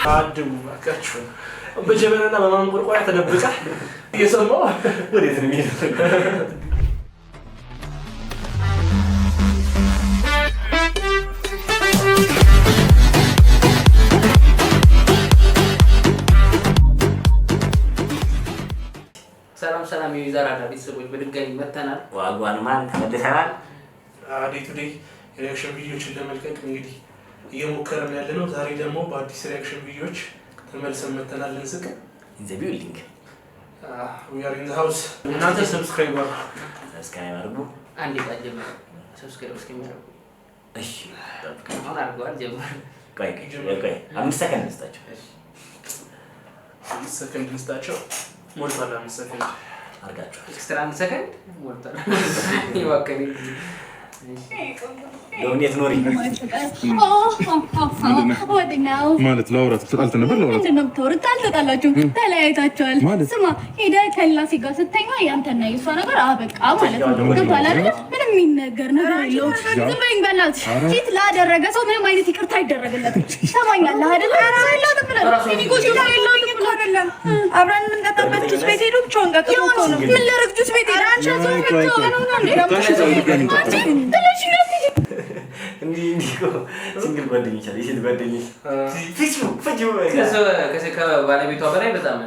አድሙ ባካችሁ በጀበናና በማንቆርቆሪያ ተደብቃ እየሰማው ወዴት ነው የሚሄደው? ሰላም የዛራዳ ቤተሰቦች በድጋሚ መተናል። ዋጓን ማን ተመልሰናል። ዴይ ቱ ዴይ ሪአክሽን ቪዲዮዎችን ለመልቀቅ እንግዲህ እየሞከርን ያለነው ዛሬ ደግሞ በአዲስ ሪአክሽን ቪዲዮዎች ተመልሰን መተናል። እንስቅ ኢን ዘ ቢልዲንግ we are in the house። እናንተ ሰብስክራይብ አድርጉ። አንዴ ታጀመ ሰብስክራይብ እስከሚያደርጉ እሺ አሁን አድርገዋል። ጀመረ ቆይ 5 ሰከንድ ልስጣቸው። እሺ 5 ሰከንድ ልስጣቸው። ሞልቷል። 5 ሰከንድ አርጋችሁ ኤክስትራ 1 ሰከንድ ሞልቷል። ይዋከኝ ዶኔት ኖሪ ማለት ላውራት ተጣልተ ነበር። ላውራት ምንድነው የምታወሩት? አልተጣላችሁም፣ ተለያይታችኋል። ስማ ሄደህ ከላሲ ጋር ስተኛ ያንተና የሷ ነገር አበቃ ማለት ነው። ገብቶሃል አይደል? ምንም የሚነገር ነገር የለውም። ዝም በይኝ በእናትሽ። ፊት ላደረገ ሰው ምንም አይነት ይቅርታ አይደረግለትም። ሰማኛለህ አይደል? አይደለም አብረን የምንጠጣበት ጁስ ቤት ሄዶ ብቻውን ቀጥቶ ነው። ምን ላደርግ ጁስ ቤት ሄዶ አንቺ አዘው እንዲህ ሲንግል ጓደኞች አለ የሴት ጓደኞች ከባለቤቷ በላይ በጣም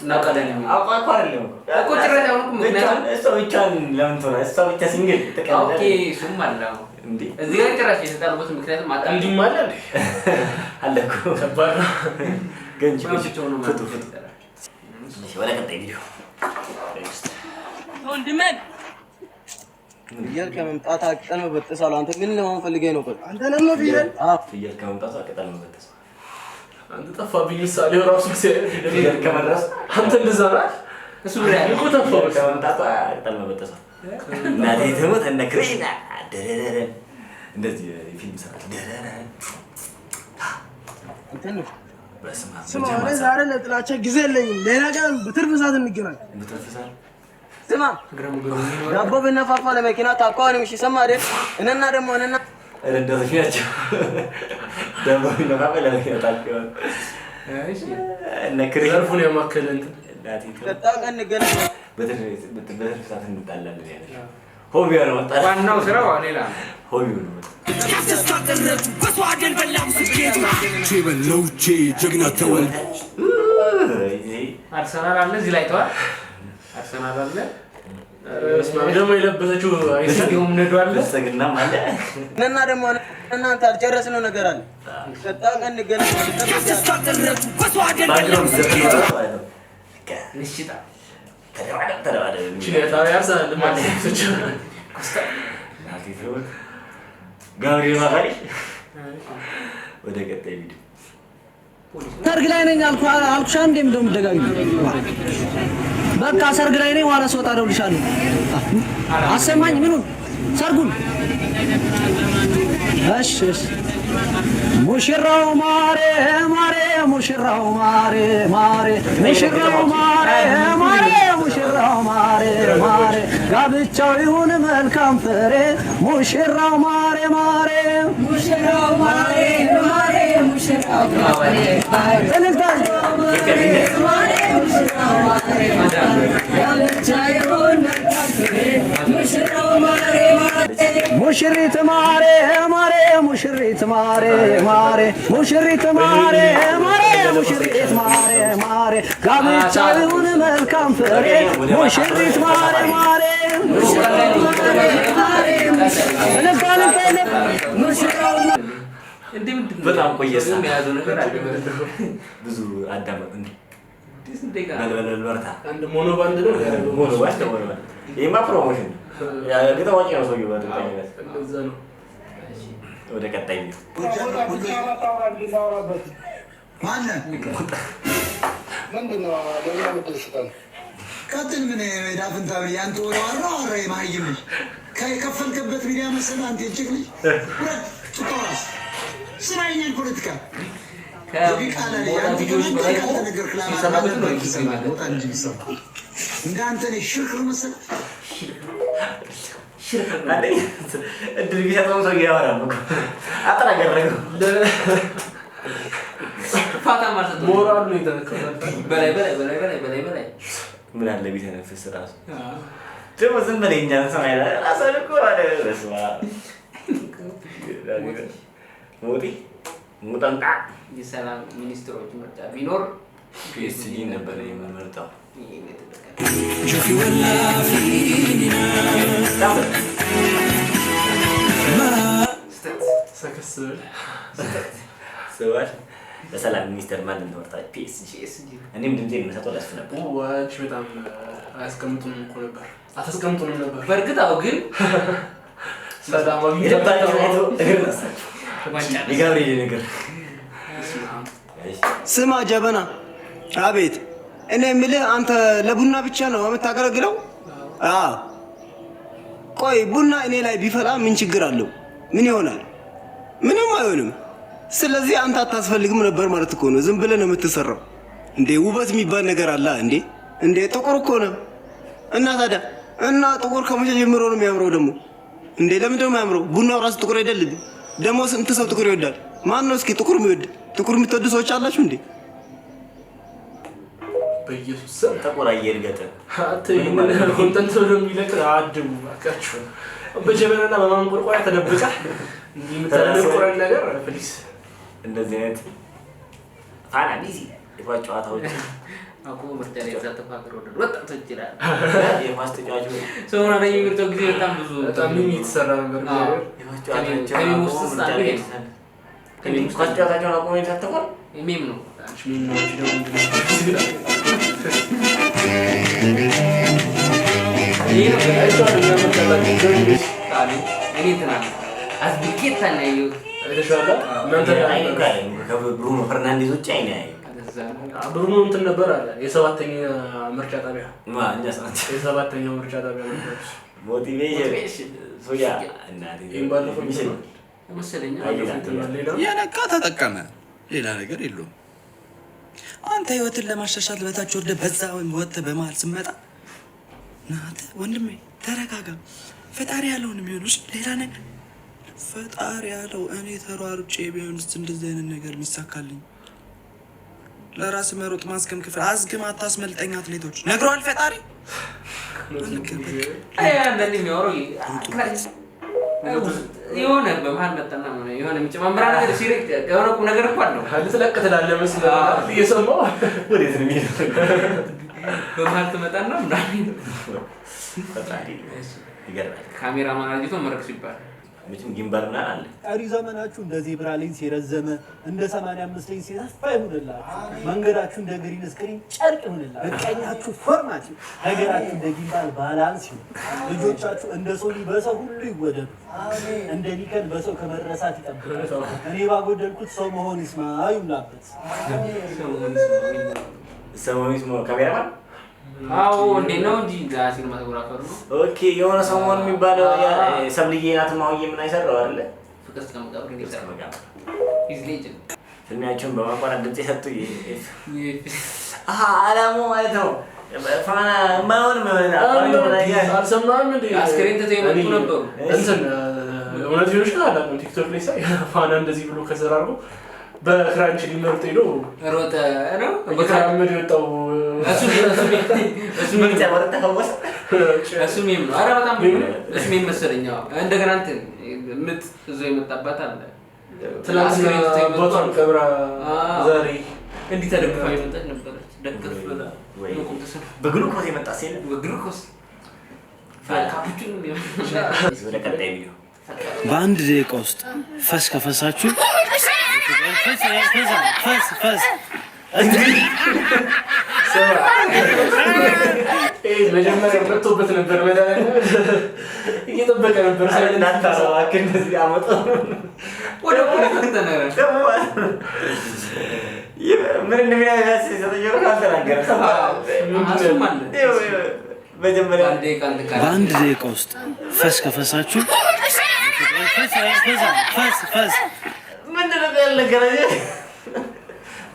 እናውቃለን። አውቃ አይደለም እኮ ጭራሽ አሁን ምክንያቱም እሷ ብቻን ለምን ትሆና እሷ ብቻ ሲንግል ኦኬ እሱም አለ እንዴ እዚህ ጋር ጭራሽ የተጣሉበት ምክንያቱም እንዲህም አለ እንዴ አለ እኮ ከባድ ነው። ገንጂ ፍቱ ወደ ቀጣይ ቪዲዮ ወንድሜን ፍየል ከመምጣት አቅጠን መበጠሳል። አንተ ግን ለማን ፈልገኝ ነው? አንተ ለምን ፍየል ፍየል ከመምጣት አቅጠን መበጠስ አንተ ጠፋብኝ። ምሳሌው ራሱ ፍየል ከመድረስ አንተ እንደዛ ነህ። እሱ ብላ እኮ ጠፋው ከመምጣት አቅጠን መበጠስ እናቴ ትሞት እነ ክሬና ደረረ እንደዚህ ፊልም ሰራ ደረረ አንተ ነው ስማ ዛሬ ለጥላቻ ጊዜ የለኝም። ሌላ ቀን በትርፍ ሰዓት እንገናኝ። በትርፍ ሰዓት ስማ ዳቦ በነፋፋ ለመኪና ታቋን ምሽ ሰማ አይደል? እነና ደግሞ እነና እንደዚህ ናቸው። ዳቦ በነፋፋ ለመኪና ታቋን እሺ እነ ክሬርፉን ያማከለ እንትን እናቴ ተጣቀን እንገናኝ። በትርፍ ሰዓት እንጣላለን ያለ ሆቢያ ነው። ዋናው ስራው ሌላ ሆቢው ነው። በሷደል በላም ስኬት ቼበሎቼ ጀግና ተወል አርሰናል አለ እዚህ ላይ ተዋል። አርሰናል አለ እስማም ደግሞ የለበሰችው አይሰግም ነዷል ሰግናም አለ እነና ደግሞ እናንተ አልጨረስነው ነገር አለ። ተጣቀን እንገናኝ። በሷደል በላም ስኬት ንሽጣ ተደዋደ ቺኔታ ያርሰናል ማለት ነው። ጋብሪኤል ማጋሪ ወደ ቀጣይ ቪዲዮ ሰርግ ላይ ነኝ አልኩሽ። አንዴም ደም ደጋግኝ በቃ ሰርግ ላይ ነኝ። ዋላ ስወጣ እደውልልሻለሁ። አሰማኝ ምኑን ሰርጉን። እሺ እሺ ሙሽራው ማሬ ማሬ ሙሽራው ማሬ ማሬ ሙሽራው ማሬ ማሬ ሙሽራው ማሬ ማሬ ጋብቻው ይሁን መልካም ፍሬ ሙሽራው ማሬ ማሬ ሙሽራው ማሬ ማሬ ሙሽራው ማሬ እልልታል ማሬ ሙሽራው ማሬ ጋብቻው ይሁን መልካም ፍሬ ሙሽራው ማሬ ሙሽሪት ማሬ ማሬ ሙሽሪት ማሬ ማሬ ሙሽሪት ማሬ ማሬ ሙሽሪት ማሬ ማሬ ጋብቻው ይሁን መልካም ፍሬ ሙሽሪት ማሬ ማሬ በጣም ቆየስ የሚያዘው ነገር አለ። ብዙ አዳመጥ እንዴ ዲስንዴጋ በርታ አንድ ሞኖ ባንድ ነው ያለው። ሞኖ ባንድ ይሄማ ፕሮሞሽን ገጠዋጭ ነው ሰውዬው በተጠኝነት እንደዛ ነው። ወደ ቀጣይ ነው ቀጥል ምን ዳፍንታ ያንተ ወራራ አረ ማይም ከከፈልከበት ሚዲያ መሰለ አንተ እጭቅልኝ ሁለት ጭቆራስ ስራዬን ፖለቲካ እንዳንተ ነው ሽርክ መሰለ እድል ቢሰጠው ሰው ያወራል እኮ አጥራ ገረገው ፋታ ማለት ነው ሞራሉ ነው የተነካው በላይ ምን አለ ቢተነፍስ ራሱ ደግሞ ዝም ብለኛ ሰማይ ላይ አሰልኩ አለ በስማ ሙጣንጣ የሰላም ሚኒስትሮች ምርጫ ቢኖር ፒኤስጂ ነበር የምመርጠው جفي ولا فينا ሰከስል ሰዋል በሰላም ሚኒስተር ማን እንደወጣ ፒኤስጂ እኔም ድምጼን መሰጠው ላስፍ ነበር ዋች በጣም አያስቀምጡም እኮ ነበር አታስቀምጡም ነበር በርግጥ አው ግን ሰላም የባቸው እግር ነሳቸው የጋብሪኤል ነገር ስማ ጀበና አቤት እኔ የምልህ አንተ ለቡና ብቻ ነው የምታገለግለው? አዎ ቆይ ቡና እኔ ላይ ቢፈላ ምን ችግር አለው? ምን ይሆናል? ምንም አይሆንም። ስለዚህ አንተ አታስፈልግም ነበር ማለት እኮ ነው። ዝም ብለህ ነው የምትሰራው እንዴ? ውበት የሚባል ነገር አለ እንዴ? ጥቁር እኮ ነው እና ታዲያ እና ጥቁር ከመቼ ጀምሮ ነው የሚያምረው ደግሞ? እንዴ ለምን ነው የሚያምረው? ቡናው ራሱ ጥቁር አይደል? ደግሞ ስንት ሰው ጥቁር ይወዳል? ማን ነው እስኪ ጥቁር የሚወድ? ጥቁር የምትወዱ ሰዎች አላችሁ እንዴ? በኢየሱስ ጥቁር አየር ገጠ አትይምን ኮንተንት ነው የሚለቅ አድቡ አካችሁ በጀበናና በማንቆርቆያ ተደብቃ እንዲምታለቆረ ነገር ፕሊስ እንደዚህ አይነት ፋና ቢዚ የቋጫታዎች አቆ ምርጫ ላይ ተፋክሮ ወጣቶች ይችላል የኳስ ተጫዋች ሰውና ላይ የሚርጠው ጊዜ በጣም የተሰራ ነገር ነው የቋጫታቸው ቋጫታቸው አቆመ ተተቋል የሚም ነው ምን ነው ደግሞ ይሄ ነው አይቷል እኔ ተናል አዝብኬት ታናዩ አይተሻላ እናንተ ከብሩኖ ፈርናንዴዝ ውጭ አይኔ ብሩኖ እንትን ነበር አለ የሰባተኛ ምርጫ ጣቢያ ማኛ ሰዓት የሰባተኛው ምርጫ ጣቢያ ነበር ሞቲቬሽን ሶያ እናቴ ባለፈው መሰለኝ የነቃ ተጠቀመ ሌላ ነገር የለውም አንተ ህይወትን ለማሻሻል በታች ወርደ በዛ ወጥተ በመሃል ስመጣ ናተ ወንድሜ ተረጋጋ ፈጣሪ ያለውን የሚሆንሽ ሌላ ነገር ፈጣሪ ያለው እኔ ተሯሩጬ ቢሆንስ እንደዚህ አይነት ነገር የሚሳካልኝ ለራስ መሮጥ ማስገም ክፍል አዝግም አታስመልጠኝ አትሌቶች ነግሯል ፈጣሪ አንዳንዴ የሚያወራው የሆነ በመሀል መጣና የሆነ የሚጨማምራ ነገር ሲሪክ የሆነ ቁም ነገር እኮ አለው ልትለቅ ትላለህ መስለህ እየሰማሁ ወዴት ነው የሚሄደው በመሀል ትመጣና ምናምን ፈጣሪ ይገርማል ካሜራማን አድርጎ መረክስ ይባላል ምንም ጊምባል ምናምን አለ ቀሪ ዘመናችሁ እንደ ዜብራ ሌንስ የረዘመ እንደ 85 ሌንስ የሰፋ ይሁንላችሁ። መንገዳችሁ እንደ ግሪን ስክሪን ጨርቅ ይሁንላችሁ። እቀኛችሁ ፎርማት ነገራችሁ እንደ ጊምባል ባላንስ ይሁን። ልጆቻችሁ እንደ ሶኒ በሰው ሁሉ ይወደዱ። አሜን። እንደ ኒከል በሰው ከመረሳት ይጠብቃሉ። እኔ ባጎደልኩት ሰው መሆን ይስማ ይሙላበት። ሰው ይስማ ካሜራማን አዎ እንዴ ነው እንጂ ሲኒማቶግራፈር ነው ኦኬ የሆነ ሰሞን የሚባለው ሰብልዬ ናት ማውዬ ምን አይሰራው አይደለ ፍቅር ስለመቃብር ነው ይሰራው ኢዝ ሌጀንድ ፍልሚያቸውን በማቋረጥ ድምጽ ሰጡ አላሙ ማለት ነው ፋና ማውን አልሰማህም እንዴ አስክሬን ተዘይመጡ ነበሩ እንትን እውነት ይሆናል አላውቅም ቲክቶክ ላይ ሳይ ፋና እንደዚህ ብሎ ከዘራርጎ በክራንች ሊመርጥ ሄዶ ሮጠ ነው በክራምድ የወጣው እሱ ምን ተወጣ ተፈወሰ እሱ ምን ነው አረ በጣም እሱ ምን መሰለኝ እንደገና እንትን ምት እዞ የመጣባት አለ ትላንትና ቦታን ከብራ ዛሬ እንዲህ ተደግፋ የመጣች ነበረች ደንከፍ ብላ ወይ በግሉኮስ የመጣ ሲል በግሉኮስ ካፑቺኖ ወደ ቀጣይ ቪዲዮ በአንድ ደቂቃ ውስጥ ፈስ ከፈሳችሁ ፈስ መጀመሪያ መጥቶበት ነበር መድኃኒት እየጠበቀ ነበር ሳይናታረው አክል እንደዚህ አመጣው ወደ ተነረ ምን እንደሚያያስ ሰጠየው ካልተናገረ መጀመሪያ በአንድ ደቂቃ ውስጥ ፈስ ከፈሳችሁ ፈስ ምንድን ነው ያልነገረኝ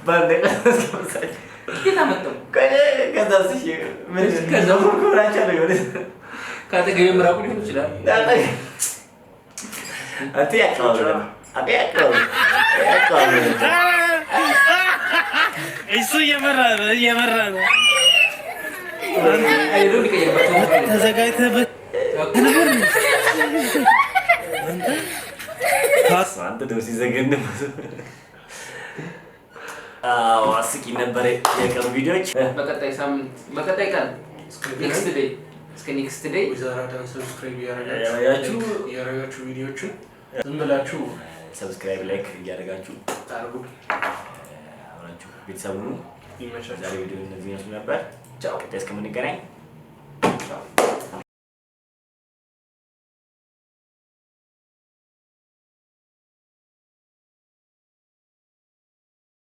በአንድ ደቂቃ ከፈሳችሁ ከታመጣው ከዛስ ምን ከዛው ኮራቻ ነው ይወደ ካተገኘ ምራቁ ሊሆን ይችላል አጥያቀው እሱ እየመራ ነው ተዘጋጅተህበት አንተ ደው ሲዘገን አስቂኝ ነበር የቀሩ ቪዲዮዎች። በቀጣይ ሳምንት በቀጣይ ቀን ኔክስት ዴይ ዛራዳን ሰብስክራይብ ያደረጋችሁ ቪዲዮዎችን ዝም ብላችሁ ሰብስክራይብ ላይክ እያደረጋችሁ ታርጉ አብራችሁ ቤተሰቡ ነው። ይመቻችሁ። ዛሬ ቪዲዮ እነዚህ ነበር። ቻው። ቀጣይ እስከምንገናኝ ቻው።